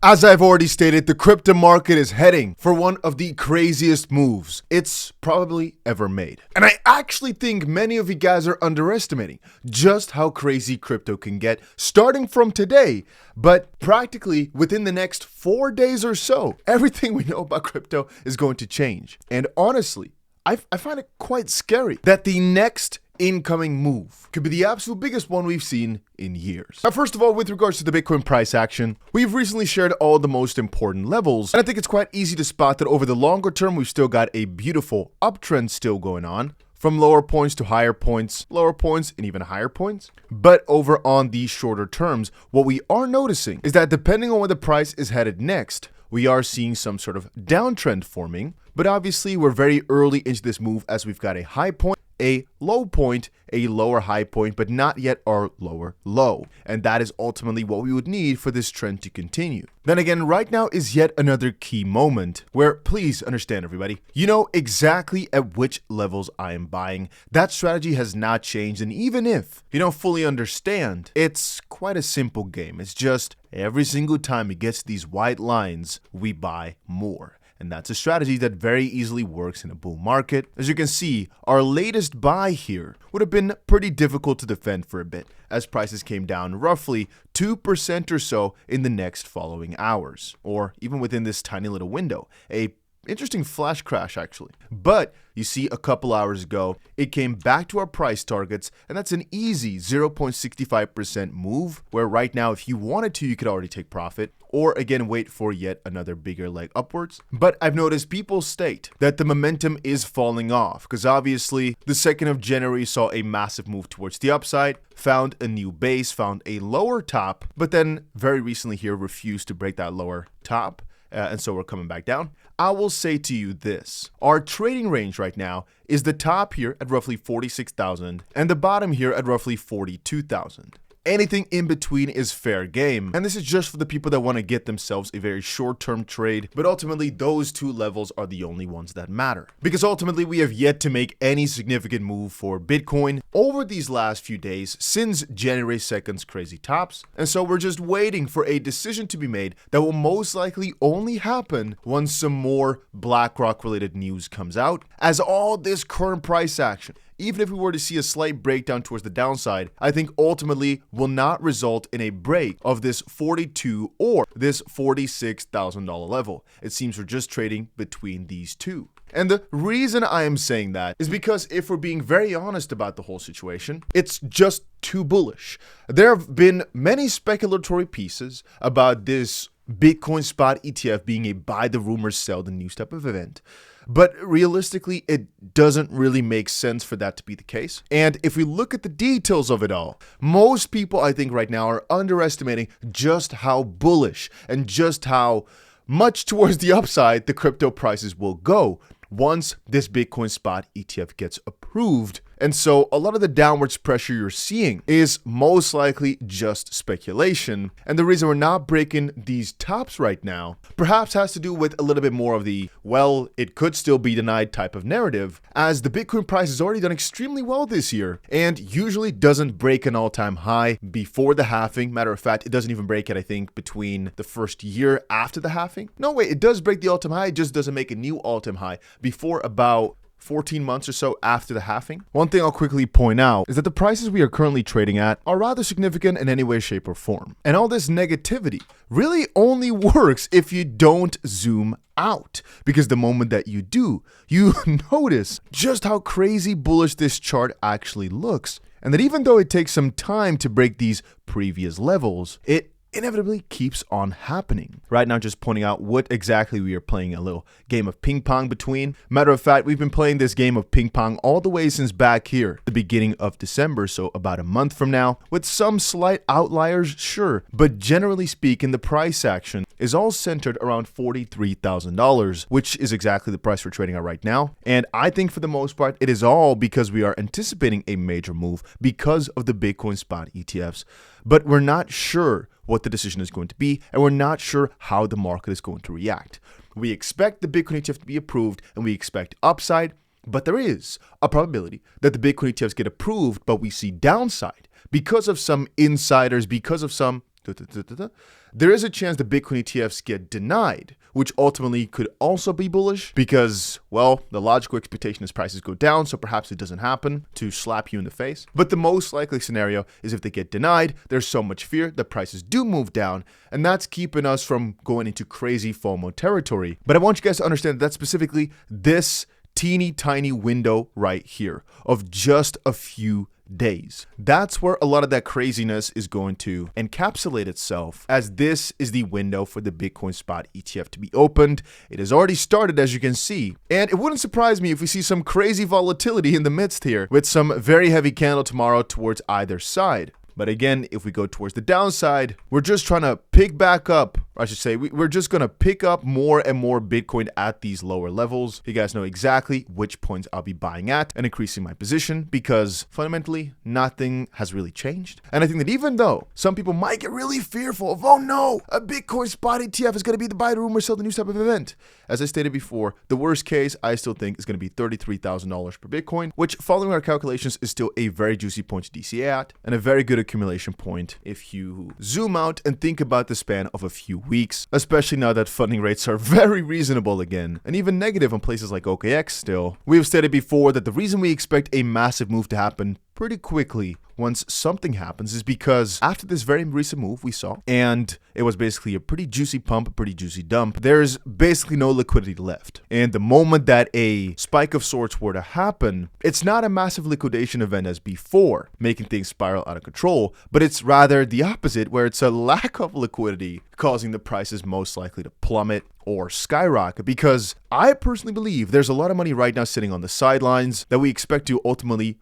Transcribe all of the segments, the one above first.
As I've already stated, the crypto market is heading for one of the craziest moves it's probably ever made. And I actually think many of you guys are underestimating just how crazy crypto can get starting from today, but practically within the next 4 days or so, everything we know about crypto is going to change. And honestly, I find it quite scary that the next incoming move could be the absolute biggest one we've seen in years. Now, first of all, with regards to the Bitcoin price action, we've recently shared all the most important levels, and I think it's quite easy to spot that over the longer term, we've still got a beautiful uptrend still going on, from lower points to higher points, lower points, and even higher points. But over on the shorter terms, what we are noticing is that depending on where the price is headed next, we are seeing some sort of downtrend forming. But obviously, we're very early into this move as we've got a high point, a low point, a lower high point, but not yet our lower low. And that is ultimately what we would need for this trend to continue. Then again, right now is yet another key moment where, please understand everybody, you know exactly at which levels I am buying. That strategy has not changed. And even if you don't fully understand, it's quite a simple game. It's just every single time it gets these white lines, we buy more. And that's a strategy that very easily works in a bull market. As you can see, our latest buy here would have been pretty difficult to defend for a bit, as prices came down roughly 2% or so in the next following hours, or even within this tiny little window. A interesting flash crash, actually. But you see, a couple hours ago, it came back to our price targets, and that's an easy 0.65% move, where right now, if you wanted to, you could already take profit, or again, wait for yet another bigger leg upwards. But I've noticed people state that the momentum is falling off, because obviously, the 2nd of January saw a massive move towards the upside, found a new base, found a lower top, but then very recently here refused to break that lower top. And so we're coming back down. I will say to you this, our trading range right now is the top here at roughly 46,000 and the bottom here at roughly 42,000. Anything in between is fair game. And this is just for the people that want to get themselves a very short-term trade. But ultimately, those two levels are the only ones that matter. Because ultimately, we have yet to make any significant move for Bitcoin over these last few days since January 2nd's crazy tops. And so we're just waiting for a decision to be made that will most likely only happen once some more BlackRock-related news comes out. As all this current price action, even if we were to see a slight breakdown towards the downside, I think ultimately will not result in a break of this $42,000 or this $46,000 level. It seems we're just trading between these two. And the reason I am saying that is because if we're being very honest about the whole situation, it's just too bullish. There have been many speculatory pieces about this Bitcoin spot ETF being a buy the rumors, sell the news type of event. But realistically, it doesn't really make sense for that to be the case. And if we look at the details of it all, most people, I think right now, are underestimating just how bullish and just how much towards the upside the crypto prices will go once this Bitcoin spot ETF gets approved. And so a lot of the downwards pressure you're seeing is most likely just speculation. And the reason we're not breaking these tops right now perhaps has to do with a little bit more of the, well, it could still be denied type of narrative, as the Bitcoin price has already done extremely well this year and usually doesn't break an all-time high before the halving. Matter of fact, it doesn't even break it, I think, between the first year after the halving. No, wait, it does break the all-time high. It just doesn't make a new all-time high before about 14 months or so after the halving. One thing I'll quickly point out is that the prices we are currently trading at are rather significant in any way, shape, or form. And all this negativity really only works if you don't zoom out, because the moment that you do, you notice just how crazy bullish this chart actually looks. And that even though it takes some time to break these previous levels, it inevitably keeps on happening. Right now, just pointing out what exactly we are playing a little game of ping pong between. Matter of fact, we've been playing this game of ping pong all the way since back here, the beginning of December, so about a month from now, with some slight outliers, sure, but generally speaking, the price action is all centered around $43,000, which is exactly the price we're trading at right now. And I think for the most part, it is all because we are anticipating a major move because of the Bitcoin spot ETFs, but we're not sure what the decision is going to be, and we're not sure how the market is going to react. We expect the Bitcoin ETF to be approved, and we expect upside, but there is a probability that the Bitcoin ETFs get approved, but we see downside because of some insiders, because of some there is a chance the Bitcoin ETFs get denied, which ultimately could also be bullish because, well, the logical expectation is prices go down, so perhaps it doesn't happen to slap you in the face. But the most likely scenario is if they get denied, there's so much fear that prices do move down, and that's keeping us from going into crazy FOMO territory. But I want you guys to understand that specifically this teeny tiny window right here of just a few days. That's where a lot of that craziness is going to encapsulate itself, as this is the window for the Bitcoin spot ETF to be opened. It has already started, as you can see, and it wouldn't surprise me if we see some crazy volatility in the midst here with some very heavy candle tomorrow towards either side. But again, if we go towards the downside, we're just trying to pick back up, or I should say, we're just going to pick up more and more Bitcoin at these lower levels. You guys know exactly which points I'll be buying at and increasing my position because fundamentally, nothing has really changed. And I think that even though some people might get really fearful of, oh no, a Bitcoin spot ETF is going to be the buy the rumor, sell the news type of event. As I stated before, the worst case I still think is going to be $33,000 per Bitcoin, which following our calculations is still a very juicy point to DCA at and a very good accumulation point if you zoom out and think about the span of a few weeks, especially now that funding rates are very reasonable again and even negative on places like OKX still. We have stated before that the reason we expect a massive move to happen pretty quickly once something happens is because after this very recent move we saw, and it was basically a pretty juicy pump, a pretty juicy dump, there's basically no liquidity left. And the moment that a spike of sorts were to happen, it's not a massive liquidation event as before, making things spiral out of control, but it's rather the opposite, where it's a lack of liquidity causing the prices most likely to plummet or skyrocket, because I personally believe there's a lot of money right now sitting on the sidelines that we expect to ultimately,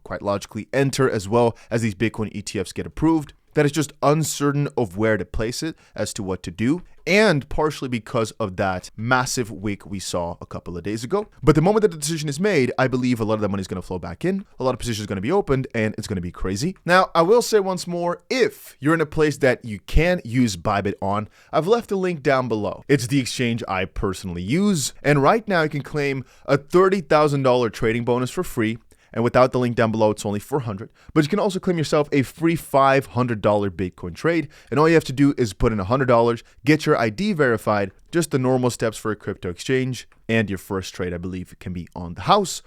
quite logically enter as well as these Bitcoin ETFs get approved, that is just uncertain of where to place it as to what to do, and partially because of that massive wick we saw a couple of days ago. But the moment that the decision is made, I believe a lot of that money is going to flow back in, a lot of positions are going to be opened, and it's going to be crazy. Now, I will say once more, if you're in a place that you can use Bybit on, I've left a link down below. It's the exchange I personally use, and right now you can claim a $30,000 trading bonus for free. And without the link down below, it's only $400. But you can also claim yourself a free $500 Bitcoin trade. And all you have to do is put in $100, get your ID verified, just the normal steps for a crypto exchange. And your first trade, I believe, can be on the house.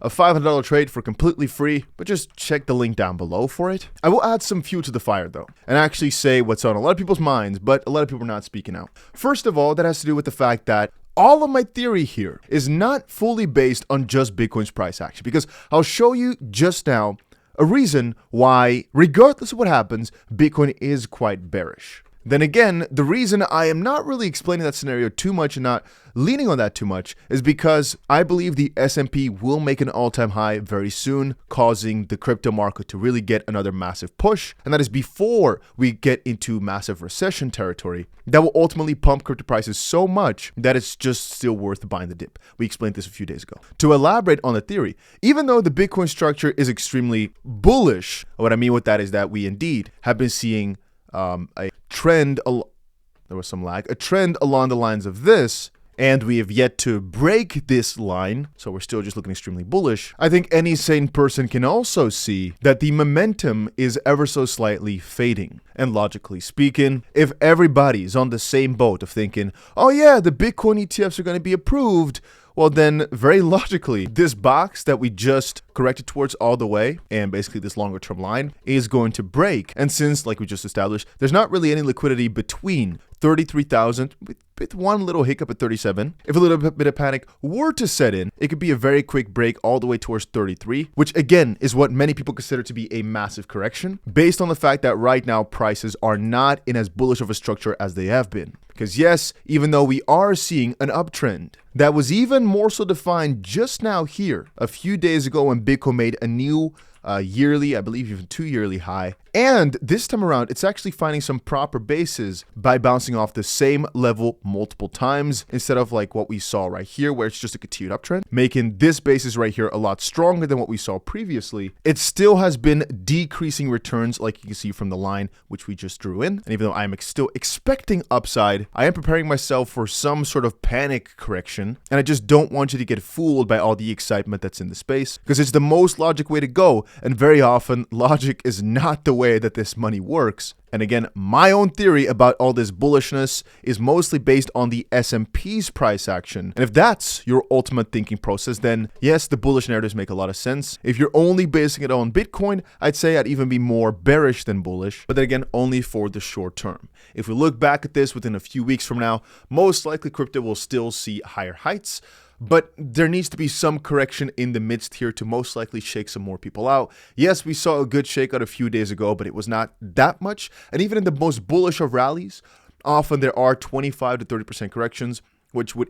A $500 trade for completely free, but just check the link down below for it. I will add some fuel to the fire though, and actually say what's on a lot of people's minds, but a lot of people are not speaking out. First of all, that has to do with the fact that all of my theory here is not fully based on just Bitcoin's price action, because I'll show you just now a reason why, regardless of what happens, Bitcoin is quite bearish. Then again, the reason I am not really explaining that scenario too much and not leaning on that too much is because I believe the S&P will make an all-time high very soon, causing the crypto market to really get another massive push. And that is before we get into massive recession territory that will ultimately pump crypto prices so much that it's just still worth buying the dip. We explained this a few days ago. To elaborate on the theory, even though the Bitcoin structure is extremely bullish, what I mean with that is that we indeed have been seeing a trend, there was some lag, a trend along the lines of this, and we have yet to break this line, so we're still just looking extremely bullish. I think any sane person can also see that the momentum is ever so slightly fading. And logically speaking, if everybody's on the same boat of thinking, oh yeah, the Bitcoin ETFs are going to be approved, well then, very logically, this box that we just corrected towards all the way, and basically this longer term line, is going to break. And since, like we just established, there's not really any liquidity between 33,000 with one little hiccup at 37. If a little bit of panic were to set in, it could be a very quick break all the way towards 33, which again is what many people consider to be a massive correction, based on the fact that right now prices are not in as bullish of a structure as they have been. Because yes, even though we are seeing an uptrend that was even more so defined just now here a few days ago when Bitcoin made a new yearly, I believe even 2-yearly high. And this time around, it's actually finding some proper bases by bouncing off the same level multiple times instead of like what we saw right here, where it's just a continued uptrend, making this basis right here a lot stronger than what we saw previously. It still has been decreasing returns, like you can see from the line, which we just drew in. And even though I am still expecting upside, I am preparing myself for some sort of panic correction. And I just don't want you to get fooled by all the excitement that's in the space, because it's the most logic way to go. And very often, logic is not the way way that this money works. And again, my own theory about all this bullishness is mostly based on the S&P's price action. And if that's your ultimate thinking process, then yes, the bullish narratives make a lot of sense. If you're only basing it on Bitcoin, I'd say I'd even be more bearish than bullish, but then again, only for the short term. If we look back at this within a few weeks from now, most likely crypto will still see higher heights. But there needs to be some correction in the midst here to most likely shake some more people out. Yes, we saw a good shakeout a few days ago, but it was not that much. And even in the most bullish of rallies, often there are 25 to 30% corrections, which would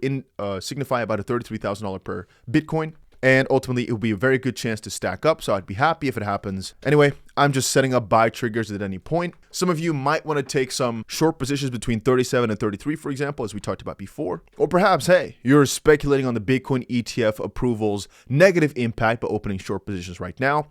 signify about a $33,000 per Bitcoin. And ultimately, it would be a very good chance to stack up, so I'd be happy if it happens. Anyway, I'm just setting up buy triggers at any point. Some of you might want to take some short positions between 37 and 33, for example, as we talked about before. Or perhaps, hey, you're speculating on the Bitcoin ETF approval's negative impact by opening short positions right now,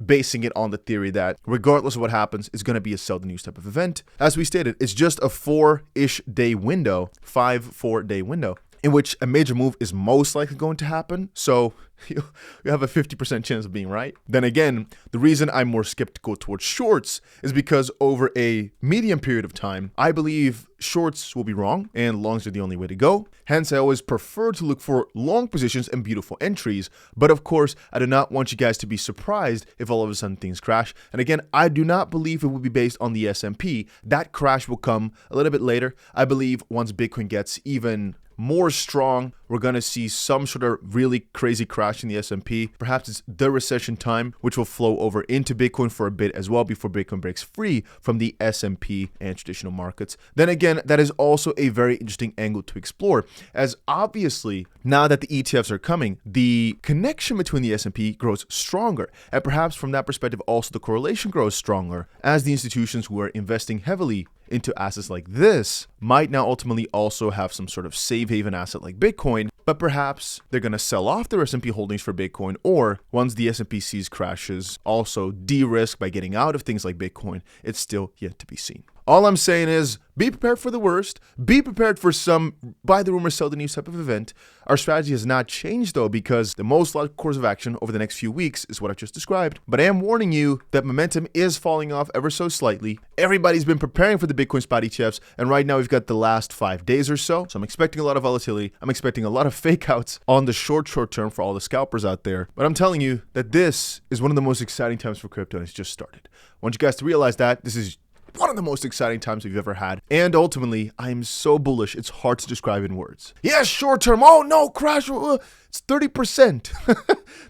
basing it on the theory that regardless of what happens, it's going to be a sell the news type of event. As we stated, it's just a 4-ish day window, 4-day window, in which a major move is most likely going to happen. So you have a 50% chance of being right. Then again, the reason I'm more skeptical towards shorts is because over a medium period of time, I believe shorts will be wrong and longs are the only way to go. Hence, I always prefer to look for long positions and beautiful entries. But of course, I do not want you guys to be surprised if all of a sudden things crash. And again, I do not believe it will be based on the S&P. That crash will come a little bit later. I believe once Bitcoin gets even more strong, we're going to see some sort of really crazy crash in the S&P. Perhaps it's the recession time, which will flow over into Bitcoin for a bit as well before Bitcoin breaks free from the S&P and traditional markets. Then again, that is also a very interesting angle to explore, as obviously now that the ETFs are coming, the connection between the S&P grows stronger. And perhaps from that perspective, also the correlation grows stronger as the institutions who are investing heavily into assets like this might now ultimately also have some sort of safe haven asset like Bitcoin, but perhaps they're going to sell off their S&P holdings for Bitcoin, or once the S&P sees crashes, also de-risk by getting out of things like Bitcoin. It's still yet to be seen. All I'm saying is be prepared for the worst. Be prepared for some buy the rumor, sell the news type of event. Our strategy has not changed though, because the most logical course of action over the next few weeks is what I just described. But I am warning you that momentum is falling off ever so slightly. Everybody's been preparing for the Bitcoin spot ETFs, and right now we've got the last 5 days or so. So I'm expecting a lot of volatility. I'm expecting a lot of fake outs on the short term for all the scalpers out there. But I'm telling you that this is one of the most exciting times for crypto, and it's just started. I want you guys to realize that this is one of the most exciting times we've ever had. And ultimately, I am so bullish, it's hard to describe in words. Yes, short term. Oh no, crash. It's 30%.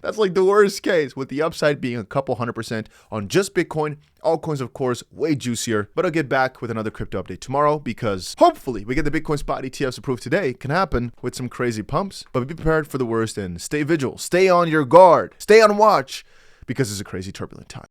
That's like the worst case, with the upside being a couple 100% on just Bitcoin. Altcoins, of course, way juicier. But I'll get back with another crypto update tomorrow, because hopefully we get the Bitcoin spot ETFs approved today. Can happen with some crazy pumps. But be prepared for the worst and stay vigilant. Stay on your guard. Stay on watch, because it's a crazy turbulent time.